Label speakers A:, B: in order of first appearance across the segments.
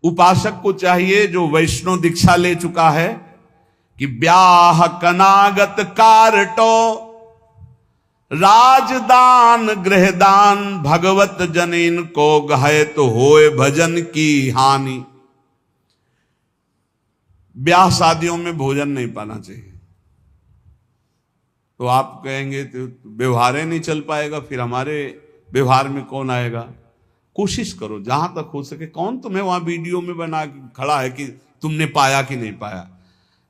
A: उपासक को चाहिए जो वैष्णव दीक्षा ले चुका है कि ब्याह कनागत कारटो राजदान गृहदान भगवत जनिन को गहे तो होए भजन की हानि। ब्याह शादियों में भोजन नहीं पाना चाहिए। तो आप कहेंगे तो व्यवहार ही नहीं चल पाएगा, फिर हमारे व्यवहार में कौन आएगा। कोशिश करो जहां तक हो सके। कौन तुम्हें वहां वीडियो में बना खड़ा है कि तुमने पाया कि नहीं पाया।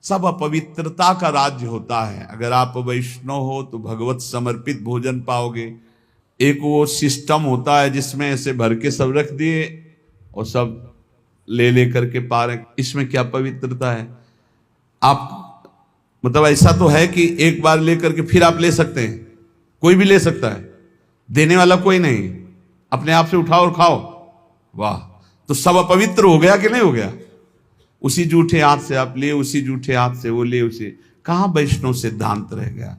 A: सब अपवित्रता का राज्य होता है। अगर आप वैष्णव हो तो भगवत समर्पित भोजन पाओगे। एक वो सिस्टम होता है जिसमें ऐसे भर के सब रख दिए और सब ले ले करके पा रहे, इसमें क्या पवित्रता है। आप मतलब ऐसा तो है कि एक बार ले करके फिर आप ले सकते हैं, कोई भी ले सकता है, देने वाला कोई नहीं, अपने आप से उठाओ और खाओ। वाह, तो सब अपवित्र हो गया कि नहीं हो गया। उसी जूठे हाथ से आप लिए, उसी जूठे हाथ से वो ले, उसे कहां वैष्णव सिद्धांत रह गया।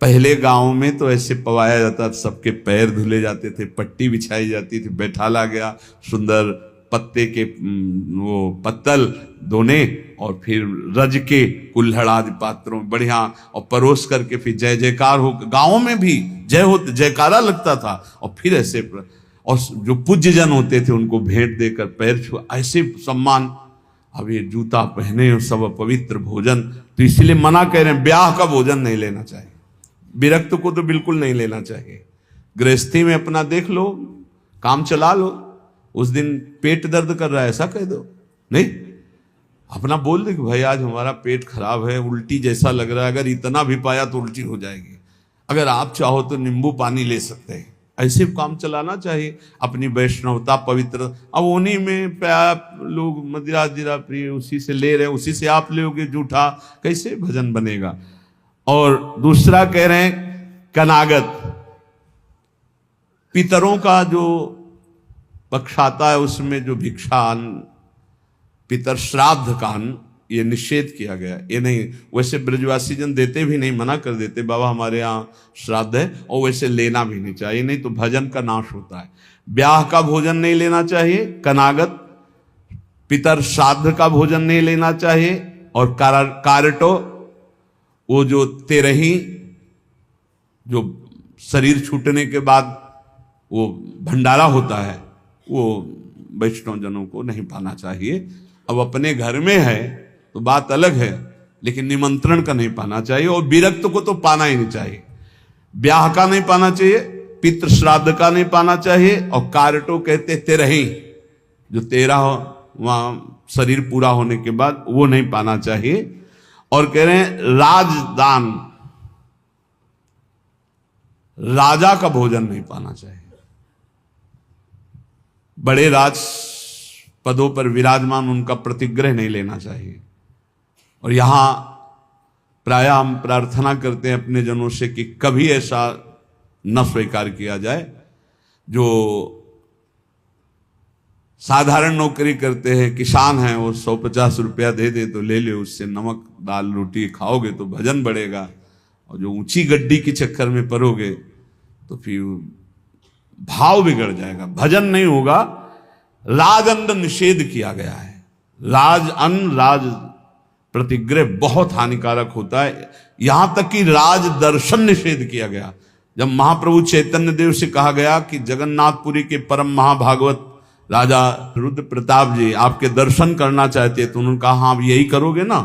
A: पहले गांव में तो ऐसे पवाया जाता, सबके पैर धुले जाते थे, पट्टी बिछाई जाती थी, बैठाला गया, सुंदर पत्ते के वो पत्तल धोने और फिर रज के कुल्हड़ आदि पात्रों में बढ़िया और परोस करके फिर जय जयकार हो, गांवों में भी जय हो जयकारा लगता था। और फिर ऐसे और जो पूज्य जन होते थे उनको भेंट देकर पैर छुआ, ऐसे सम्मान। अब ये जूता पहने और सब पवित्र भोजन, तो इसलिए मना कह रहे हैं ब्याह का भोजन नहीं लेना चाहिए। विरक्त को तो बिल्कुल नहीं लेना चाहिए। गृहस्थी में अपना देख लो, काम चला लो। उस दिन पेट दर्द कर रहा है ऐसा कह दो, नहीं, अपना बोल दे कि भाई आज हमारा पेट खराब है, उल्टी जैसा लग रहा है, अगर इतना भी पाया तो उल्टी हो जाएगी, अगर आप चाहो तो नींबू पानी ले सकते हैं। ऐसे काम चलाना चाहिए। अपनी वैष्णवता पवित्र, अब उन्हीं में लोग मदिरा जिरा प्रिय उसी से ले रहे हैं, उसी से आप लोगे जूठा, कैसे भजन बनेगा। और दूसरा कह रहे हैं कनागत, पितरों का जो पक्ष आता है उसमें जो भिक्षान पितर श्राद्ध कान, ये निषेध किया गया। ये नहीं, वैसे ब्रजवासी जन देते भी नहीं, मना कर देते बाबा हमारे यहाँ श्राद्ध है, और वैसे लेना भी नहीं चाहिए, नहीं तो भजन का नाश होता है। ब्याह का भोजन नहीं लेना चाहिए, कनागत पितर श्राद्ध का भोजन नहीं लेना चाहिए। और कारटो, वो जो तेरही, जो शरीर छूटने के बाद वो भंडारा होता है, वो वैष्णव जनों को नहीं पाना चाहिए। अब अपने घर में है तो बात अलग है, लेकिन निमंत्रण का नहीं पाना चाहिए। और विरक्त को तो पाना ही नहीं चाहिए। ब्याह का नहीं पाना चाहिए, पितृ श्राद्ध का नहीं पाना चाहिए। और कारटो कहते तेरही, जो 13 वहां शरीर पूरा होने के बाद, वो नहीं पाना चाहिए। और कह रहे हैं राजदान, राजा का भोजन नहीं पाना चाहिए। बड़े राज पदों पर विराजमान, उनका प्रतिग्रह नहीं लेना चाहिए। और यहां प्रायः हम प्रार्थना करते हैं अपने जनों से कि कभी ऐसा न स्वीकार किया जाए। जो साधारण नौकरी करते हैं, किसान हैं, वो 150 रुपया दे दे तो ले ले, उससे नमक दाल रोटी खाओगे तो भजन बढ़ेगा। और जो ऊंची गड्डी के चक्कर में पड़ोगे तो फिर भाव बिगड़ जाएगा, भजन नहीं होगा। राजअन्न निषेध किया गया है। राज अन्न, राज प्रतिग्रह बहुत हानिकारक होता है। यहां तक कि राज दर्शन निषेध किया गया। जब महाप्रभु चैतन्य देव से कहा गया कि जगन्नाथपुरी के परम महाभागवत राजा रुद्र प्रताप जी आपके दर्शन करना चाहते हैं, तो उन्होंने कहा हाँ, आप यही करोगे ना,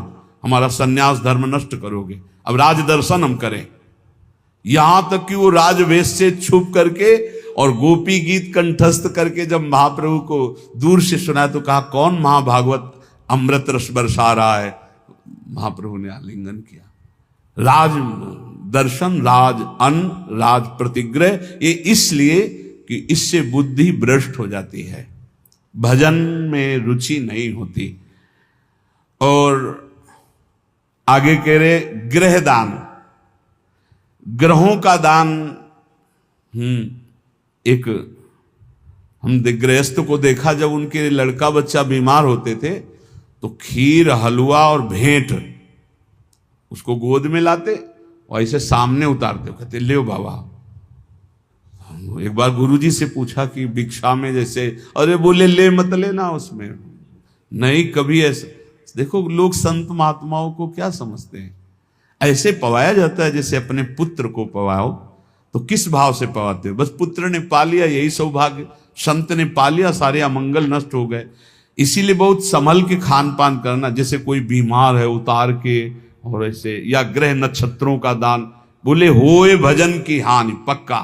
A: हमारा सन्यास धर्म नष्ट करोगे, अब राज दर्शन हम करें। यहां तक कि वो राजवेश से छुप करके और गोपी गीत कंठस्थ करके जब महाप्रभु को दूर से सुना तो कहा कौन महाभागवत अमृत रस बरसा रहा है। महाप्रभु ने आलिंगन किया। राज दर्शन, राज अन्न, राज प्रतिग्रह, ये इसलिए कि इससे बुद्धि भ्रष्ट हो जाती है, भजन में रुचि नहीं होती। और आगे कह रहे गृह दान, ग्रहों का दान। एक हम गृहस्थ को देखा, जब उनके लड़का बच्चा बीमार होते थे तो खीर हलवा और भेंट उसको गोद में लाते और ऐसे सामने उतारते, कहते ले बाबा। एक बार गुरुजी से पूछा कि भिक्षा में जैसे, अरे बोले ले मत लेना, उसमें नहीं कभी ऐसा। देखो लोग संत महात्माओं को क्या समझते हैं, ऐसे पवाया जाता है जैसे अपने पुत्र को पवाओ। तो किस भाव से पवाते हो? बस पुत्र ने पा लिया यही सौभाग्य, संत ने पा लिया सारे अमंगल नष्ट हो गए। इसीलिए बहुत संभल के खान पान करना, जैसे कोई बीमार है उतार के, और ऐसे, या ग्रह नक्षत्रों का दान, बोले होए भजन की हानि पक्का।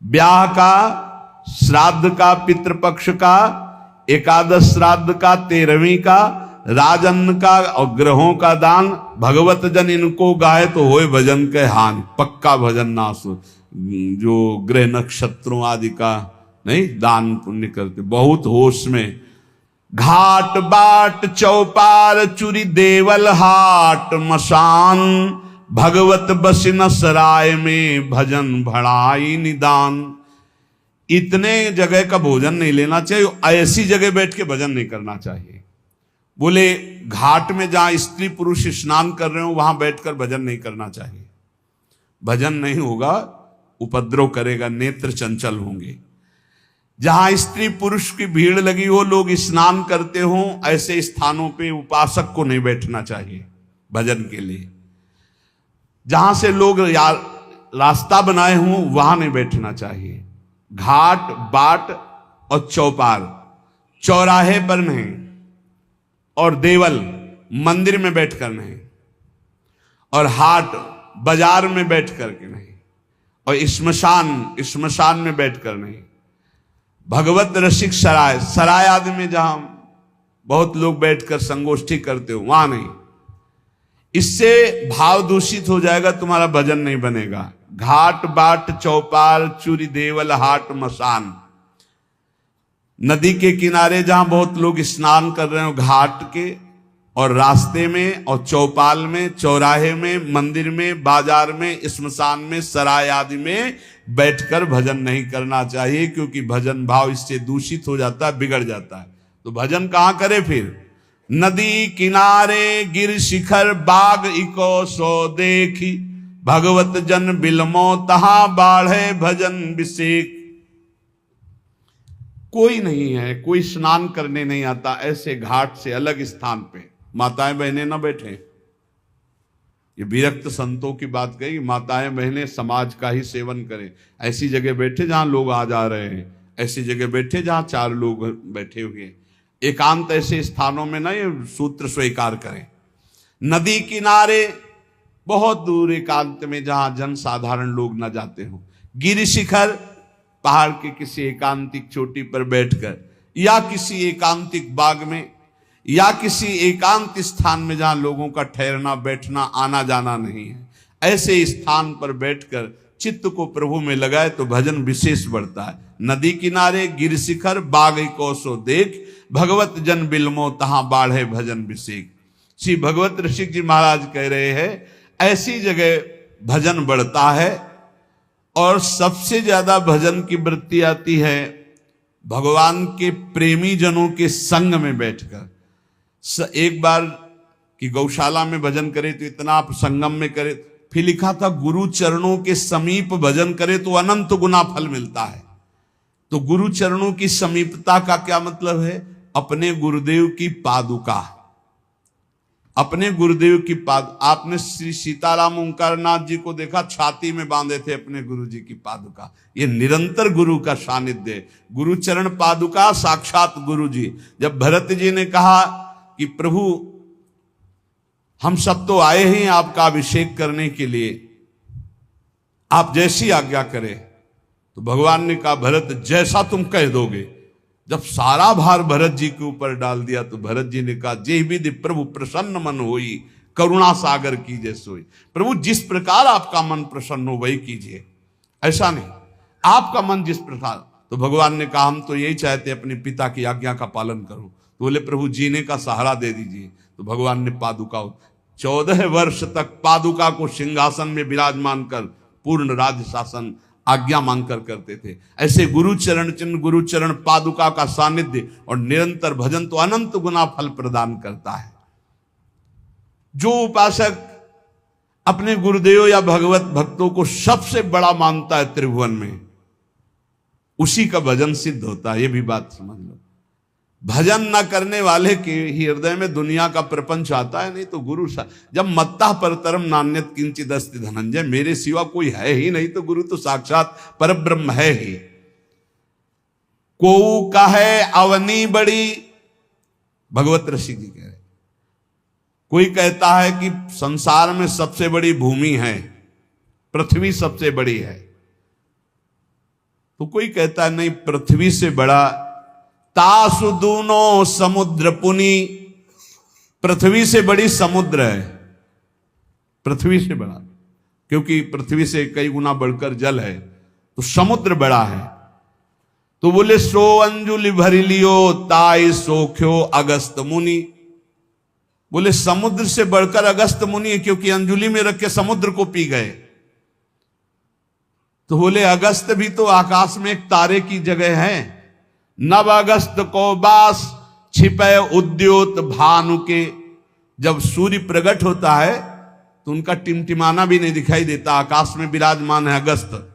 A: ब्याह का, श्राद्ध का, पितृपक्ष का, एकादश श्राद्ध का, 13वीं का, राजन्न का और ग्रहों का दान, भगवत जन इनको गाए तो होए भजन के हानि पक्का। भजन नाश जो ग्रह नक्षत्रों आदि का नहीं दान पुण्य करते, बहुत होश में। घाट बाट चौपार चुरी देवल हाट मसान, भगवत बसिन सराय में भजन भड़ाई निदान। इतने जगह का भोजन नहीं लेना चाहिए, ऐसी जगह बैठ के भजन नहीं करना चाहिए। बोले घाट में जहां स्त्री पुरुष स्नान कर रहे हो वहां बैठकर भजन नहीं करना चाहिए। भजन नहीं होगा, उपद्रव करेगा, नेत्र चंचल होंगे। जहां स्त्री पुरुष की भीड़ लगी हो, लोग स्नान करते हो, ऐसे स्थानों पे उपासक को नहीं बैठना चाहिए भजन के लिए। जहां से लोग रास्ता बनाए हों वहां नहीं बैठना चाहिए। घाट बाट और चौपार, चौराहे पर नहीं, और देवल मंदिर में बैठकर नहीं, और हाट बाजार में बैठ करके नहीं, और श्मशान में बैठकर नहीं। भगवत रसिक सराय, सराय आदि में जहां बहुत लोग बैठकर संगोष्ठी करते हो वहां नहीं। इससे भाव दूषित हो जाएगा, तुम्हारा भजन नहीं बनेगा। घाट बाट चौपाल चूरी देवल हाट मसान, नदी के किनारे जहां बहुत लोग स्नान कर रहे हो, घाट के और रास्ते में और चौपाल में, चौराहे में, मंदिर में, बाजार में, श्मशान में, सराय आदि में बैठकर भजन नहीं करना चाहिए, क्योंकि भजन भाव इससे दूषित हो जाता है, बिगड़ जाता है। तो भजन कहां करे फिर? नदी किनारे गिर शिखर बाग इको सो देखी, भगवत जन बिलमो तहां बाढ़े भजन विषेक। कोई नहीं है, कोई स्नान करने नहीं आता, ऐसे घाट से अलग स्थान पे माताएं बहनें न बैठे। ये विरक्त संतों की बात कही, माताएं बहनें समाज का ही सेवन करें। ऐसी जगह बैठे जहां लोग आ जा रहे हैं, ऐसी जगह बैठे जहां 4 लोग बैठे हुए हैं। एकांत ऐसे स्थानों में ना ये सूत्र स्वीकार करें। नदी किनारे बहुत दूर एकांत में जहां जन साधारण लोग न जाते हो, गिर शिखर पहाड़ के किसी एकांतिक चोटी पर बैठकर, या किसी एकांतिक बाग में, या किसी एकांत स्थान में जहां लोगों का ठहरना बैठना आना जाना नहीं है, ऐसे स्थान पर बैठकर चित्त को प्रभु में लगाए तो भजन विशेष बढ़ता है। नदी किनारे गिर शिखर बाग को सो देख, भगवत जन बिलमो तहां बाढ़े भजन विशेक। श्री भगवत ऋषिक जी महाराज कह रहे हैं ऐसी जगह भजन बढ़ता है। और सबसे ज्यादा भजन की वृत्ति आती है भगवान के प्रेमी जनों के संग में बैठकर। एक बार कि गौशाला में भजन करे तो इतना आप संगम में करे, फिर लिखा था गुरु चरणों के समीप भजन करे तो अनंत गुना फल मिलता है। तो गुरु चरणों की समीपता का क्या मतलब है? अपने गुरुदेव की पादुका, अपने गुरुदेव की आपने श्री सीताराम ओंकारनाथ जी को देखा, छाती में बांधे थे अपने गुरु जी की पादुका। ये निरंतर गुरु का सानिध्य, गुरु चरण पादुका साक्षात गुरु जी। जब भरत जी ने कहा कि प्रभु हम सब तो आए हैं आपका अभिषेक करने के लिए, आप जैसी आज्ञा करें, तो भगवान ने कहा भरत जैसा तुम कह दोगे। जब सारा भार भरत जी के ऊपर डाल दिया तो भरत जी ने कहा जे विधि प्रभु प्रसन्न मन होई, करुणा सागर कीजिए सोई। प्रभु जिस प्रकार आपका मन प्रसन्न हो वही कीजिए, ऐसा नहीं आपका मन जिस प्रकार। तो भगवान ने कहा हम तो यही चाहते अपने पिता की आज्ञा का पालन करो। तो बोले प्रभु जीने का सहारा दे दीजिए। तो भगवान ने पादुका 14 वर्ष तक पादुका को सिंहासन में विराजमान कर पूर्ण राज्य शासन आज्ञा मांगकर करते थे। ऐसे गुरु चरण चिन्ह, गुरु चरण पादुका का सानिध्य और निरंतर भजन तो अनंत गुना फल प्रदान करता है। जो उपासक अपने गुरुदेव या भगवत भक्तों को सबसे बड़ा मानता है त्रिभुवन में, उसी का भजन सिद्ध होता है। ये भी बात समझ लो। भजन न करने वाले के ही हृदय में दुनिया का प्रपंच आता है। नहीं तो गुरु जब मत्ता परतरम नान्यत किंचित अस्ति धनंजय, मेरे सिवा कोई है ही नहीं, तो गुरु तो साक्षात परब्रह्म है ही। को कहे अवनी बड़ी, भगवत ऋषि जी कह रहे, कोई कहता है कि संसार में सबसे बड़ी भूमि है, पृथ्वी सबसे बड़ी है, तो कोई कहता है नहीं, पृथ्वी से बड़ा तासु दूनो समुद्र पुनी, पृथ्वी से बड़ी समुद्र है, पृथ्वी से बड़ा, क्योंकि पृथ्वी से कई गुना बढ़कर जल है, तो समुद्र बड़ा है। तो बोले सो अंजुलि भरी लियो ताई सोख्यो अगस्त मुनि, बोले समुद्र से बढ़कर अगस्त मुनि है, क्योंकि अंजुलि में रख के समुद्र को पी गए। तो बोले अगस्त भी तो आकाश में एक तारे की जगह है। नव अगस्त को बास छिपे उद्योत भानु के, जब सूर्य प्रकट होता है तो उनका टिमटिमाना भी नहीं दिखाई देता, आकाश में विराजमान है अगस्त।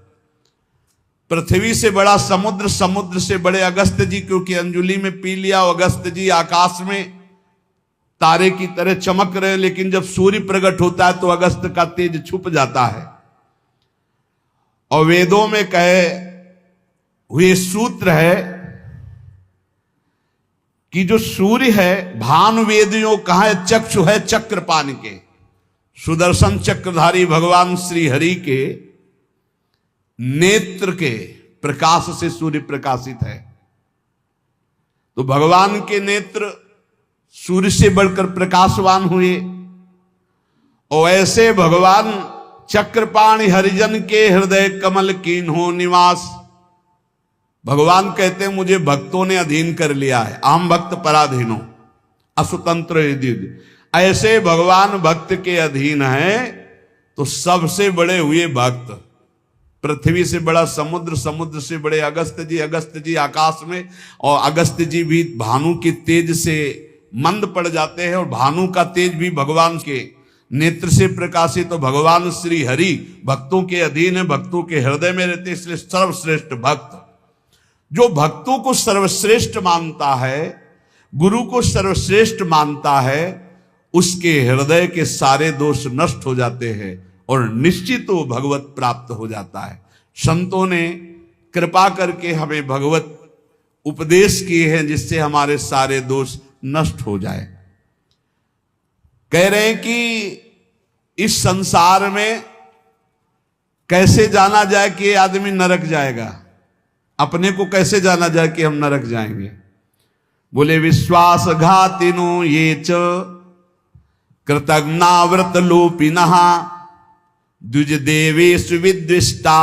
A: पृथ्वी से बड़ा समुद्र, समुद्र से बड़े अगस्त जी, क्योंकि अंजुलि में पी लिया। अगस्त जी आकाश में तारे की तरह चमक रहे हैं, लेकिन जब सूर्य प्रकट होता है तो अगस्त का तेज छुप जाता है। और वेदों में कहे हुए सूत्र है कि जो सूर्य है, भानु वेदियों कहा है चक्षु है चक्रपाण के, सुदर्शन चक्रधारी भगवान श्री हरि के नेत्र के प्रकाश से सूर्य प्रकाशित है। तो भगवान के नेत्र सूर्य से बढ़कर प्रकाशवान हुए। और ऐसे भगवान चक्रपाणि हरिजन के हृदय कमल कीन्हो निवास, भगवान कहते हैं मुझे भक्तों ने अधीन कर लिया है, आम भक्त पराधीनो असुतंत्र यदि, ऐसे भगवान भक्त के अधीन है। तो सबसे बड़े हुए भक्त, पृथ्वी से बड़ा समुद्र, समुद्र से बड़े अगस्त जी, अगस्त जी आकाश में, और अगस्त जी भी भानु के तेज से मंद पड़ जाते हैं, और भानु का तेज भी भगवान के नेत्र से प्रकाशित। तो भगवान श्री हरि भक्तों के अधीन है, भक्तों के हृदय में रहते, इसलिए सर्वश्रेष्ठ भक्त। जो भक्तों को सर्वश्रेष्ठ मानता है, गुरु को सर्वश्रेष्ठ मानता है, उसके हृदय के सारे दोष नष्ट हो जाते हैं और निश्चित वो भगवत प्राप्त हो जाता है। संतों ने कृपा करके हमें भगवत उपदेश किए हैं, जिससे हमारे सारे दोष नष्ट हो जाए। कह रहे हैं कि इस संसार में कैसे जाना जाए कि ये आदमी नरक जाएगा, अपने को कैसे जाना जाए कि हम नरक जाएंगे। बोले विश्वासघातिनो ये च कृतज्ञाव्रत लोपिनः द्विज देवेषु विद्विष्टा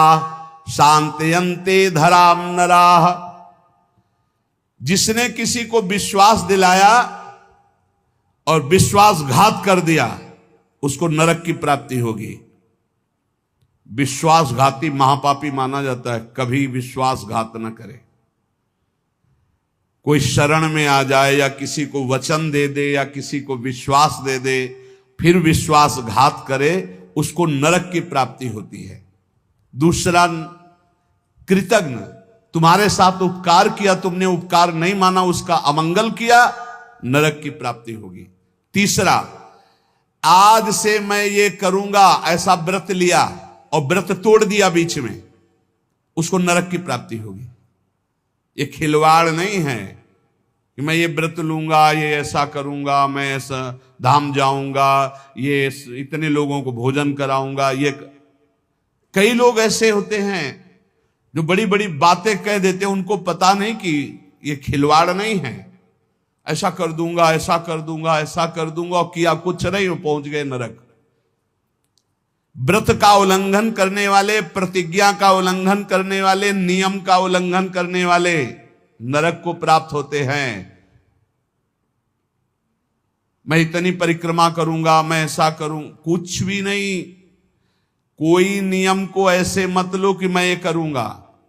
A: शांतयन्ते धराम नराः, जिसने किसी को विश्वास दिलाया और विश्वासघात कर दिया, उसको नरक की प्राप्ति होगी। विश्वासघाती महापापी माना जाता है, कभी विश्वासघात न करे। कोई शरण में आ जाए या किसी को वचन दे दे या किसी को विश्वास दे दे, फिर विश्वासघात करे, उसको नरक की प्राप्ति होती है। दूसरा, कृतज्ञ, तुम्हारे साथ उपकार किया, तुमने उपकार नहीं माना, उसका अमंगल किया, नरक की प्राप्ति होगी। तीसरा, आज से मैं ये करूंगा ऐसा व्रत लिया और व्रत तोड़ दिया बीच में, उसको नरक की प्राप्ति होगी। ये खिलवाड़ नहीं है कि मैं ये व्रत लूंगा, ये ऐसा करूंगा, मैं ऐसा धाम जाऊंगा, ये इतने लोगों को भोजन कराऊंगा। ये कई लोग ऐसे होते हैं जो बड़ी बड़ी बातें कह देते हैं, उनको पता नहीं कि ये खिलवाड़ नहीं है। ऐसा कर दूंगा, ऐसा कर दूंगा, ऐसा कर दूंगा, और किया कुछ नहीं, वो पहुंच गए नरक। व्रत का उल्लंघन करने वाले, प्रतिज्ञा का उल्लंघन करने वाले, नियम का उल्लंघन करने वाले नरक को प्राप्त होते हैं। मैं इतनी परिक्रमा करूंगा, मैं ऐसा करूं, कुछ भी नहीं। कोई नियम को ऐसे मत लो कि मैं ये करूंगा।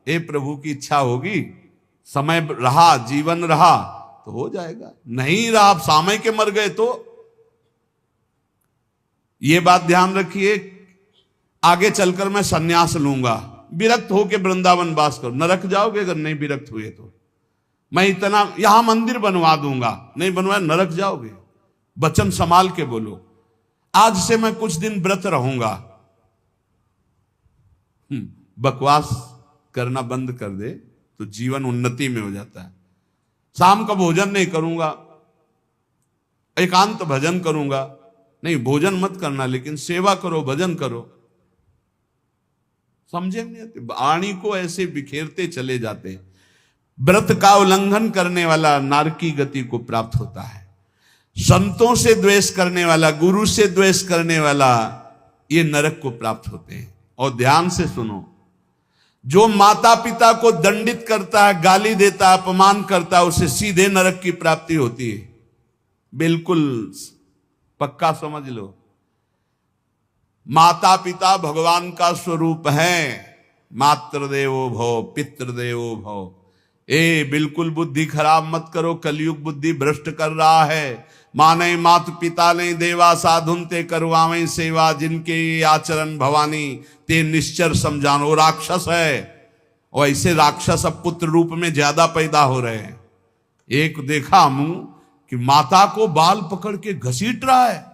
A: ए प्रभु की इच्छा होगी, समय रहा, जीवन रहा तो हो जाएगा, नहीं रहा, आप सामय के मर गए तो। ये बात ध्यान रखिए, आगे चलकर मैं सन्यास लूंगा, विरक्त होके वृंदावन वास करो, नरक जाओगे अगर नहीं विरक्त हुए तो। मैं इतना यहां मंदिर बनवा दूंगा, नहीं बनवाया नरक जाओगे। वचन संभाल के बोलो, आज से मैं कुछ दिन व्रत रहूंगा। बकवास करना बंद कर दे तो जीवन उन्नति में हो जाता है। शाम का भोजन नहीं करूंगा, एकांत भजन करूंगा, नहीं भोजन मत करना लेकिन सेवा करो, भजन करो। समझे नहीं आते, वाणी को ऐसे बिखेरते चले जाते। व्रत का उल्लंघन करने वाला नारकी गति को प्राप्त होता है। संतों से द्वेष करने वाला, गुरु से द्वेष करने वाला, ये नरक को प्राप्त होते हैं। और ध्यान से सुनो, जो माता पिता को दंडित करता है, गाली देता है, अपमान करता है, उसे सीधे नरक की प्राप्ति होती है। बिल्कुल पक्का समझ लो। माता पिता भगवान का स्वरूप है। मातृदेवो भव पितृदेवो भव। बिल्कुल बुद्धि खराब मत करो, कलयुग बुद्धि भ्रष्ट कर रहा है। माने मात पिता ने देवा साधुन ते करवावे सेवा, जिनके आचरण भवानी ते निश्चर समझानो। राक्षस है, और ऐसे राक्षस अब पुत्र रूप में ज्यादा पैदा हो रहे हैं। एक देखा मुंह कि माता को बाल पकड़ के घसीट रहा है,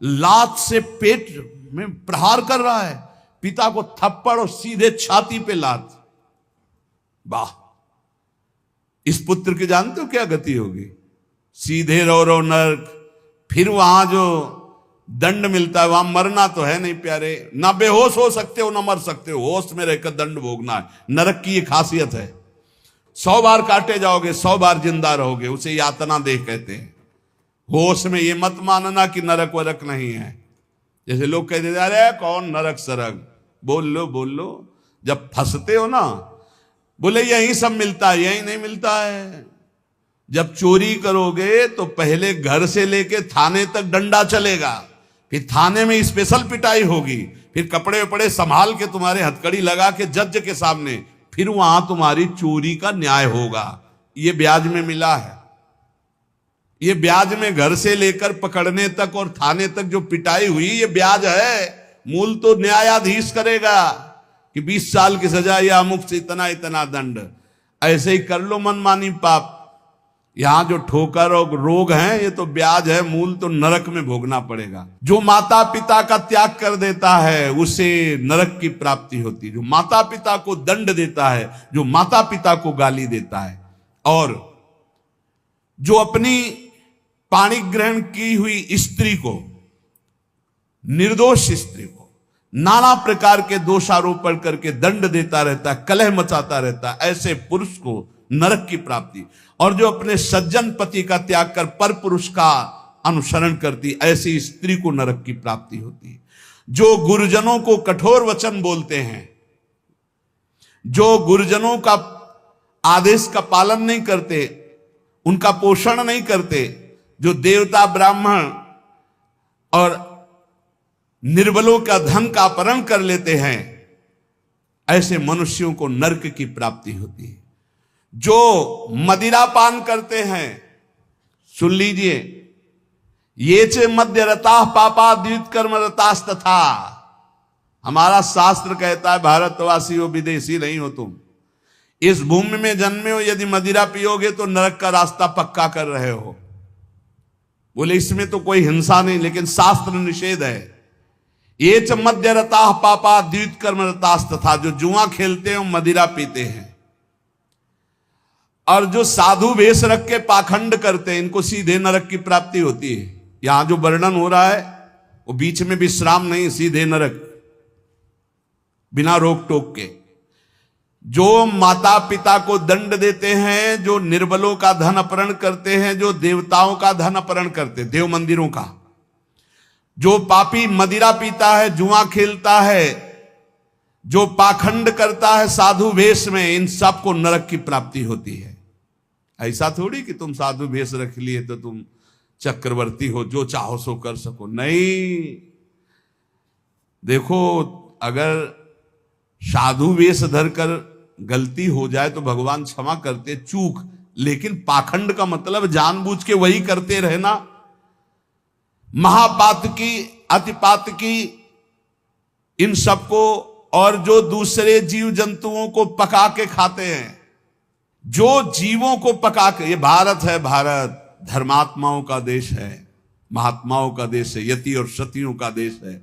A: लात से पेट में प्रहार कर रहा है, पिता को थप्पड़ और सीधे छाती पे लात। वाह, इस पुत्र के जानते हो क्या गति होगी? सीधे रो नरक। फिर वहां जो दंड मिलता है, वहां मरना तो है नहीं प्यारे, ना बेहोश हो सकते हो ना मर सकते हो, होश में रहकर दंड भोगना है। नरक की ये खासियत है। 100 बार काटे जाओगे, 100 बार जिंदा रहोगे, उसे यातना देह कहते हैं। होश में ये मत मानना कि नरक वरक नहीं है। जैसे लोग कहते थे अरे कौन नरक सरक, बोल लो। जब फंसते हो ना, बोले यही सब मिलता है, यही नहीं मिलता है। जब चोरी करोगे तो पहले घर से लेके थाने तक डंडा चलेगा, फिर थाने में स्पेशल पिटाई होगी, फिर कपड़े वपड़े संभाल के तुम्हारे हथकड़ी लगा के जज के सामने, फिर वहां तुम्हारी चोरी का न्याय होगा। ये ब्याज में मिला है। ये ब्याज में घर से लेकर पकड़ने तक और थाने तक जो पिटाई हुई, ये ब्याज है। मूल तो न्यायाधीश करेगा कि 20 साल की सजा या अमुक से इतना इतना दंड। ऐसे ही कर लो मनमानी पाप। यहां जो ठोकर और रोग है, ये तो ब्याज है, मूल तो नरक में भोगना पड़ेगा। जो माता पिता का त्याग कर देता है उसे नरक की प्राप्ति होती है। जो माता पिता को दंड देता है, जो माता पिता को गाली देता है, और जो अपनी पाणी ग्रहण की हुई स्त्री को, निर्दोष स्त्री को नाना प्रकार के दोषारोपण करके दंड देता रहता है, कलह मचाता रहता है, ऐसे पुरुष को नरक की प्राप्ति। और जो अपने सज्जन पति का त्याग कर पर पुरुष का अनुसरण करती, ऐसी स्त्री को नरक की प्राप्ति होती है। जो गुरुजनों को कठोर वचन बोलते हैं, जो गुरुजनों का आदेश का पालन नहीं करते, उनका पोषण नहीं करते, जो देवता ब्राह्मण और निर्बलों का धन का अपहरण कर लेते हैं, ऐसे मनुष्यों को नरक की प्राप्ति होती है। जो मदिरा पान करते हैं, सुन लीजिए, ये चे मध्य रता पापा द्वित कर्म रतास्तथा। हमारा शास्त्र कहता है भारतवासी हो, विदेशी नहीं हो तुम। इस भूमि में जन्मे हो, यदि मदिरा पियोगे तो नरक का रास्ता पक्का कर रहे हो। बोले इसमें तो कोई हिंसा नहीं, लेकिन शास्त्र निषेध है। ये च मध्य रता पापा द्वित कर्म रतास्तथा। जो जुआ खेलते हैं, मदिरा पीते हैं, और जो साधु वेश रख के पाखंड करते हैं, इनको सीधे नरक की प्राप्ति होती है। यहां जो वर्णन हो रहा है वो बीच में विश्राम नहीं, सीधे नरक, बिना रोक टोक के। जो माता पिता को दंड देते हैं, जो निर्बलों का धन अपहरण करते हैं, जो देवताओं का धन अपहरण करते, देव मंदिरों का, जो पापी मदिरा पीता है, जुआ खेलता है, जो पाखंड करता है साधु वेश में, इन सबको नरक की प्राप्ति होती है। ऐसा थोड़ी कि तुम साधु वेश रख लिए तो तुम चक्रवर्ती हो, जो चाहो सो कर सको, नहीं। देखो, अगर साधु वेश धरकर गलती हो जाए तो भगवान क्षमा करते, चूक। लेकिन पाखंड का मतलब जानबूझ के वही करते रहना, महापातकी अतिपातकी, इन सबको, और जो दूसरे जीव जंतुओं को पका के खाते हैं, जो जीवों को पका के, ये भारत है, भारत धर्मात्माओं का देश है, महात्माओं का देश है, यति और सतियों का देश है।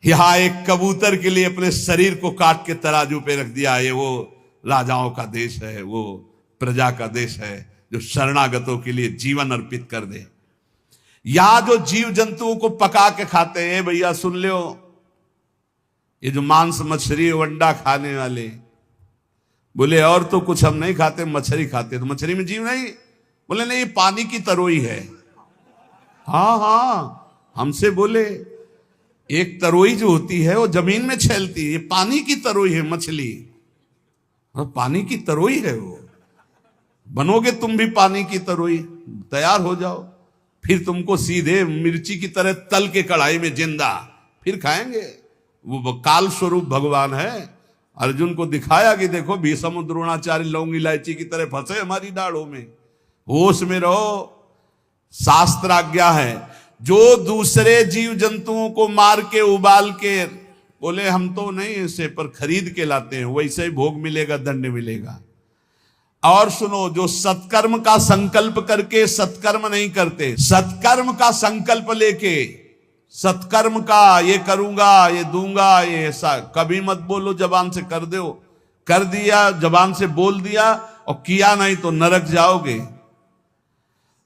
A: यहां एक कबूतर के लिए अपने शरीर को काट के तराजू पे रख दिया। ये वो राजाओं का देश है, वो प्रजा का देश है जो शरणागतों के लिए जीवन अर्पित कर दे। यहां जो जीव जंतुओं को पका के खाते हैं, भैया सुन लो, ये जो मांस मछली अंडा खाने वाले बोले और तो कुछ हम नहीं खाते, मछली खाते। तो मछली में जीव नहीं? बोले नहीं, ये पानी की तरोई है। हाँ हाँ, हमसे बोले एक तरोई जो होती है वो जमीन में छेलती है, ये पानी की तरोई है मछली। और पानी की तरोई है वो। बनोगे तुम भी पानी की तरोई, तैयार हो जाओ, फिर तुमको सीधे मिर्ची की तरह तल के कढ़ाई में जिंदा फिर खाएंगे। वो काल स्वरूप भगवान है। अर्जुन को दिखाया कि देखो भीष्म द्रोणाचार्य लौंग इलायची की तरह फंसे हमारी दाढ़ों में। होश में रहो, शास्त्र आज्ञा है। जो दूसरे जीव जंतुओं को मार के उबाल के, बोले हम तो नहीं इसे पर खरीद के लाते हैं, वैसे ही भोग मिलेगा, दंड मिलेगा। और सुनो, जो सत्कर्म का संकल्प करके सत्कर्म नहीं करते, सत्कर्म का संकल्प लेके, सत्कर्म का ये करूंगा, ये दूंगा, ये ऐसा कभी मत बोलो, जबान से कर दो, कर दिया, जबान से बोल दिया और किया नहीं तो नरक जाओगे।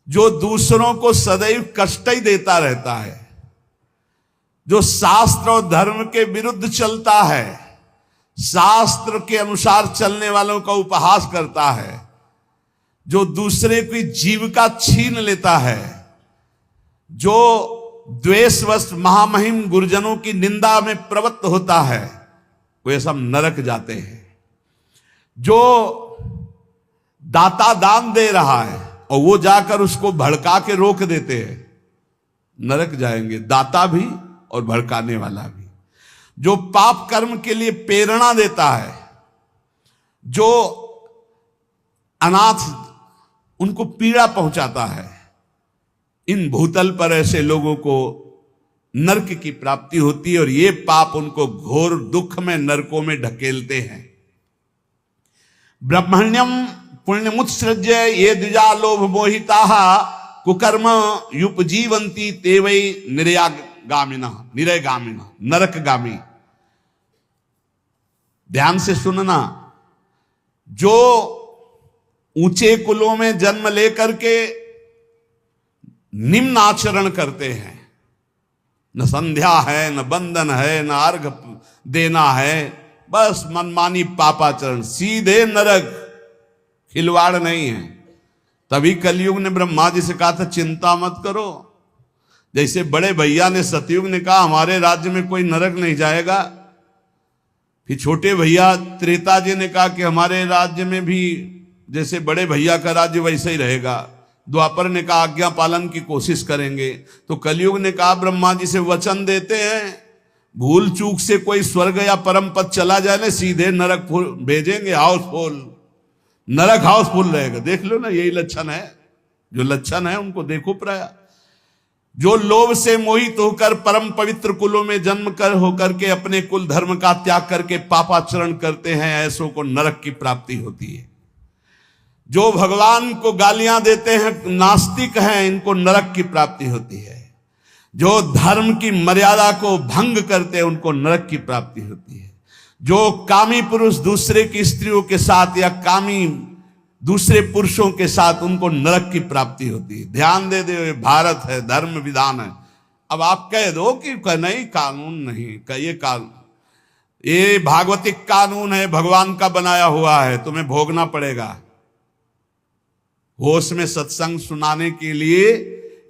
A: जो दूसरों को सदैव कष्ट ही देता रहता है, जो शास्त्र और धर्म के विरुद्ध चलता है, शास्त्र के अनुसार चलने वालों का उपहास करता है, जो दूसरे की जीविका छीन लेता है, जो द्वेषवश महामहिम गुरुजनों की निंदा में प्रवृत्त होता है, वे सब नरक जाते हैं। जो दाता दान दे रहा है और वो जाकर उसको भड़का के रोक देते हैं, नरक जाएंगे, दाता भी और भड़काने वाला भी। जो पाप कर्म के लिए प्रेरणा देता है, जो अनाथ उनको पीड़ा पहुंचाता है, इन भूतल पर ऐसे लोगों को नरक की प्राप्ति होती है और ये पाप उनको घोर दुख में, नरकों में ढकेलते हैं। ब्रह्मण्यम पुण्यमुत्सृज्य ये द्विजा लोभ मोहिता कुकर्म युपजीवंती ते वै निरयगामिना नरकगामी। ध्यान से सुनना, जो ऊंचे कुलों में जन्म लेकर के निम्न आचरण करते हैं, न संध्या है, न बंधन है, न अर्घ देना है, बस मनमानी पापाचरण, सीधे नरक, खिलवाड़ नहीं है। तभी कलयुग ने ब्रह्मा जी से कहा था चिंता मत करो। जैसे बड़े भैया ने सतयुग ने कहा हमारे राज्य में कोई नरक नहीं जाएगा, फिर छोटे भैया त्रेता जी ने कहा कि हमारे राज्य में भी जैसे बड़े भैया का राज्य वैसे ही रहेगा। द्वापर ने कहा आज्ञा पालन की कोशिश करेंगे। तो कलयुग ने कहा ब्रह्मा जी से वचन देते हैं, भूल चूक से कोई स्वर्ग या परम पद चला जाए ना, सीधे नरक भेजेंगे, हाउसफुल, नरक हाउसफुल रहेगा। देख लो ना, यही लक्षण है, जो लक्षण है उनको देखो प्राय। जो लोभ से मोहित होकर परम पवित्र कुलों में जन्म कर होकर के अपने कुल धर्म का त्याग करके पापाचरण करते हैं, ऐसों को नरक की प्राप्ति होती है। जो भगवान को गालियां देते हैं, नास्तिक हैं, इनको नरक की प्राप्ति होती है। जो धर्म की मर्यादा को भंग करते हैं, उनको नरक की प्राप्ति होती है। जो कामी पुरुष दूसरे की स्त्रियों के साथ या कामी दूसरे पुरुषों के साथ, उनको नरक की प्राप्ति होती है। ध्यान दे दो, ये भारत है, धर्म विधान है। अब आप कह दो कि नहीं कानून नहीं, ये कानून, ये भागवतिक कानून है, भगवान का बनाया हुआ है, तुम्हें भोगना पड़ेगा। होश में सत्संग सुनाने के लिए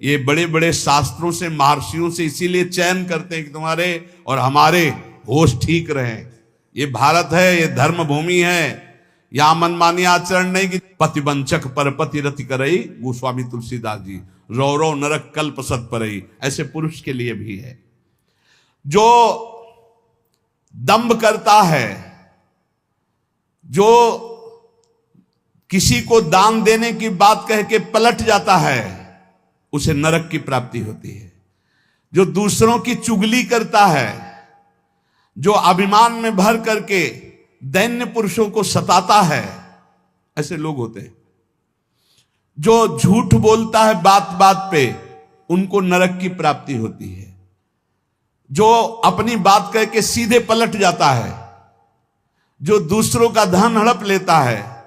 A: ये बड़े बड़े शास्त्रों से, महर्षियों से इसीलिए चयन करते हैं कि तुम्हारे और हमारे होश ठीक रहे। ये भारत है, ये धर्म भूमि है, यहां मनमानी आचरण नहीं कि पतिवंचक पर पति रति करई, गोस्वामी तुलसीदास जी, रौ रौ नरक कल्प सत परई, ऐसे पुरुष के लिए भी है। जो दंभ करता है, जो किसी को दान देने की बात कह के पलट जाता है, उसे नरक की प्राप्ति होती है। जो दूसरों की चुगली करता है, जो अभिमान में भर करके दैन्य पुरुषों को सताता है, ऐसे लोग होते हैं। जो झूठ बोलता है बात बात पे, उनको नरक की प्राप्ति होती है। जो अपनी बात कह के सीधे पलट जाता है, जो दूसरों का धन हड़प लेता है,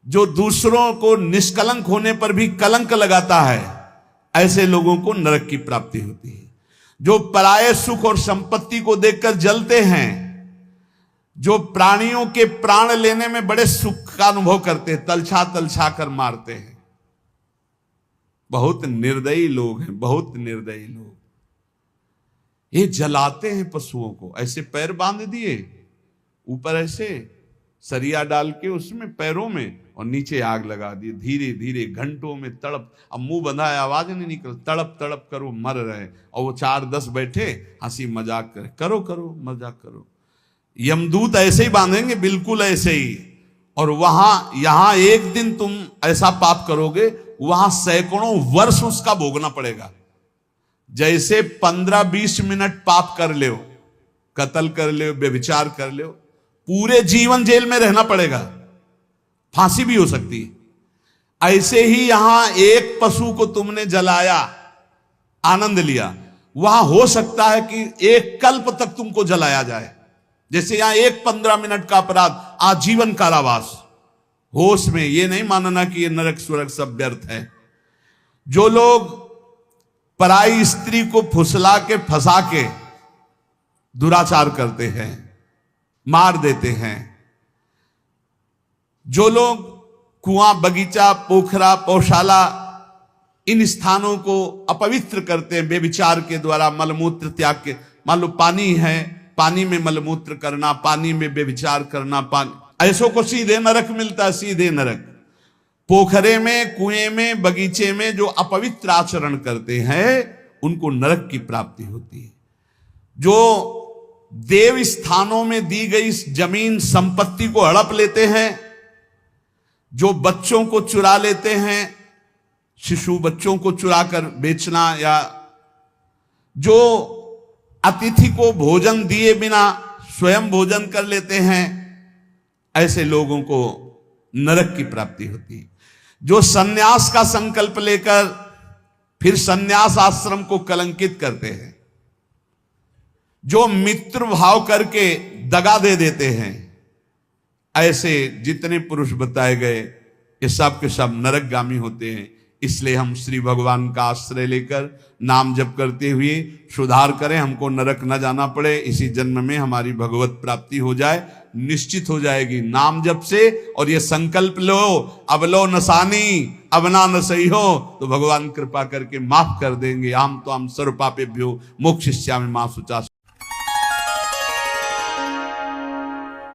A: जो दूसरों को निष्कलंक होने पर भी कलंक लगाता है, ऐसे लोगों को नरक की प्राप्ति होती है। जो पराये सुख और संपत्ति को देखकर जलते हैं, जो प्राणियों के प्राण लेने में बड़े सुख का अनुभव करते हैं, तलछा तलछा कर मारते हैं, बहुत निर्दयी लोग हैं, बहुत निर्दयी लोग। ये जलाते हैं पशुओं को, ऐसे पैर बांध दिए, ऊपर ऐसे सरिया डाल के उसमें पैरों में, और नीचे आग लगा दी। धीरे धीरे घंटों में तड़प, अब मुंह बंधा है, आवाज नहीं निकल, तड़प तड़प कर वो मर रहे, और वो 4-10 बैठे हंसी मजाक करे, करो करो मजाक करो। यमदूत ऐसे ही बांधेंगे, बिल्कुल ऐसे ही। और वहां यहां एक दिन तुम ऐसा पाप करोगे, वहां सैकड़ों वर्ष उसका भोगना पड़ेगा। जैसे 15-20 मिनट पाप कर ले, कत्ल कर ले, व्यभिचार कर ले, पूरे जीवन जेल में रहना पड़ेगा, फांसी भी हो सकती है। ऐसे ही यहां एक पशु को तुमने जलाया, आनंद लिया, वहां हो सकता है कि एक कल्प तक तुमको जलाया जाए। जैसे यहां एक 15 मिनट का अपराध, आजीवन कारावास। होश में, ये नहीं मानना कि ये नरक स्वर्ग सब व्यर्थ है। जो लोग पराई स्त्री को फुसला के फंसा के दुराचार करते हैं, मार देते हैं, जो लोग कुआं, बगीचा, पोखरा, पौशाला, इन स्थानों को अपवित्र करते हैं व्यभिचार के द्वारा, मलमूत्र त्याग के, मान लो पानी है, पानी में मलमूत्र करना, पानी में व्यभिचार करना, पानी, ऐसों को सीधे नरक मिलता है, सीधे नरक। पोखरे में, कुएं में, बगीचे में जो अपवित्र आचरण करते हैं, उनको नरक की प्राप्ति होती है। जो देव स्थानों में दी गई जमीन संपत्ति को हड़प लेते हैं, जो बच्चों को चुरा लेते हैं, शिशु बच्चों को चुरा कर बेचना, या जो अतिथि को भोजन दिए बिना स्वयं भोजन कर लेते हैं, ऐसे लोगों को नरक की प्राप्ति होती है। जो सन्यास का संकल्प लेकर फिर सन्यास आश्रम को कलंकित करते हैं, जो मित्र भाव करके दगा दे देते हैं, ऐसे जितने पुरुष बताए गए, ये सब के सब नरकगामी होते हैं। इसलिए हम श्री भगवान का आश्रय लेकर नाम जप करते हुए सुधार करें, हमको नरक न जाना पड़े, इसी जन्म में हमारी भगवत प्राप्ति हो जाए, निश्चित हो जाएगी नाम जप से। और ये संकल्प लो, अब लो नसानी, अब ना न सही हो, तो भगवान कृपा करके माफ कर देंगे। हम तो हम सर्व पापेभ्यो मोक्षयिष्यामि मा शुचा।